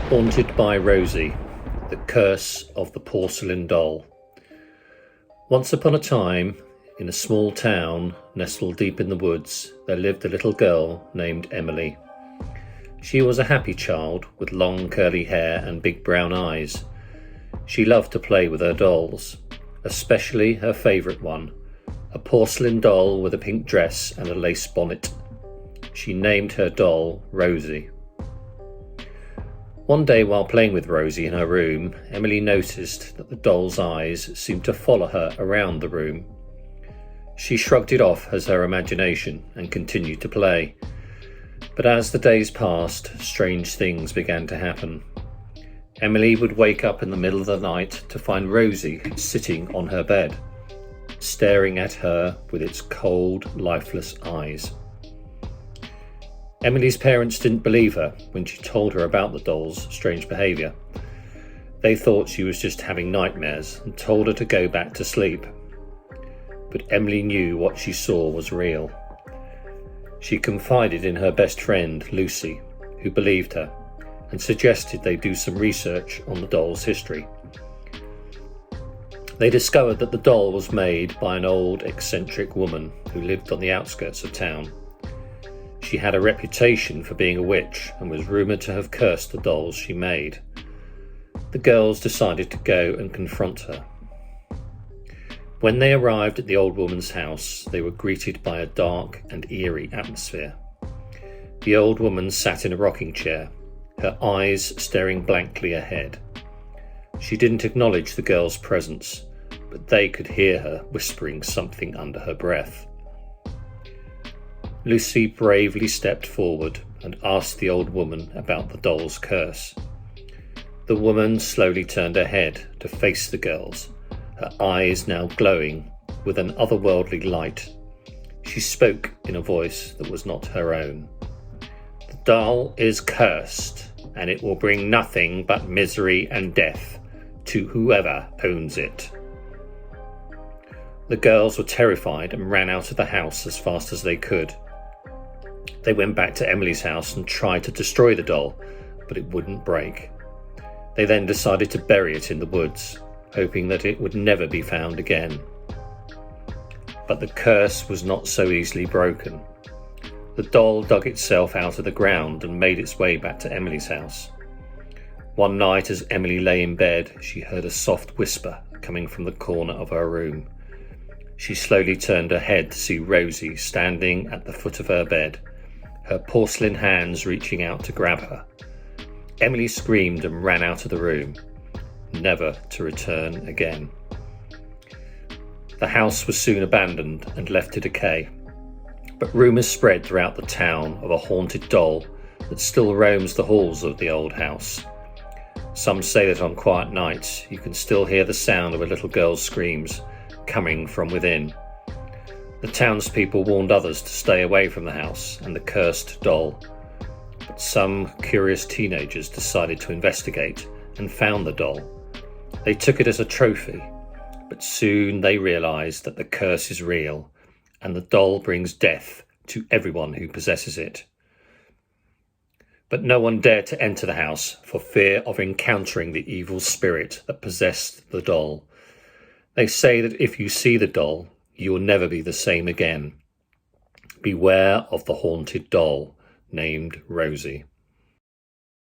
Haunted by Rosie, the curse of the porcelain doll. Once upon a time, in a small town nestled deep in the woods, there lived a little girl named Emily. She was a happy child with long curly hair and big brown eyes. She loved to play with her dolls, especially her favourite one, a porcelain doll with a pink dress and a lace bonnet. She named her doll Rosie. One day while playing with Rosie in her room, Emily noticed that the doll's eyes seemed to follow her around the room. She shrugged it off as her imagination and continued to play. But as the days passed, strange things began to happen. Emily would wake up in the middle of the night to find Rosie sitting on her bed, staring at her with its cold, lifeless eyes. Emily's parents didn't believe her when she told her about the doll's strange behaviour. They thought she was just having nightmares and told her to go back to sleep. But Emily knew what she saw was real. She confided in her best friend, Lucy, who believed her, and suggested they do some research on the doll's history. They discovered that the doll was made by an old, eccentric woman who lived on the outskirts of town. She had a reputation for being a witch and was rumoured to have cursed the dolls she made. The girls decided to go and confront her. When they arrived at the old woman's house, they were greeted by a dark and eerie atmosphere. The old woman sat in a rocking chair, her eyes staring blankly ahead. She didn't acknowledge the girls' presence, but they could hear her whispering something under her breath. Lucy bravely stepped forward and asked the old woman about the doll's curse. The woman slowly turned her head to face the girls, her eyes now glowing with an otherworldly light. She spoke in a voice that was not her own. "The doll is cursed, and it will bring nothing but misery and death to whoever owns it." The girls were terrified and ran out of the house as fast as they could. They went back to Emily's house and tried to destroy the doll, but it wouldn't break. They then decided to bury it in the woods, hoping that it would never be found again. But the curse was not so easily broken. The doll dug itself out of the ground and made its way back to Emily's house. One night as Emily lay in bed, she heard a soft whisper coming from the corner of her room. She slowly turned her head to see Rosie standing at the foot of her bed, her porcelain hands reaching out to grab her. Emily screamed and ran out of the room, never to return again. The house was soon abandoned and left to decay, but rumours spread throughout the town of a haunted doll that still roams the halls of the old house. Some say that on quiet nights you can still hear the sound of a little girl's screams coming from within. The townspeople warned others to stay away from the house and the cursed doll, but some curious teenagers decided to investigate and found the doll. They took it as a trophy, but soon they realised that the curse is real and the doll brings death to everyone who possesses it. But no one dared to enter the house for fear of encountering the evil spirit that possessed the doll. They say that if you see the doll, you will never be the same again. Beware of the haunted doll named Rosie.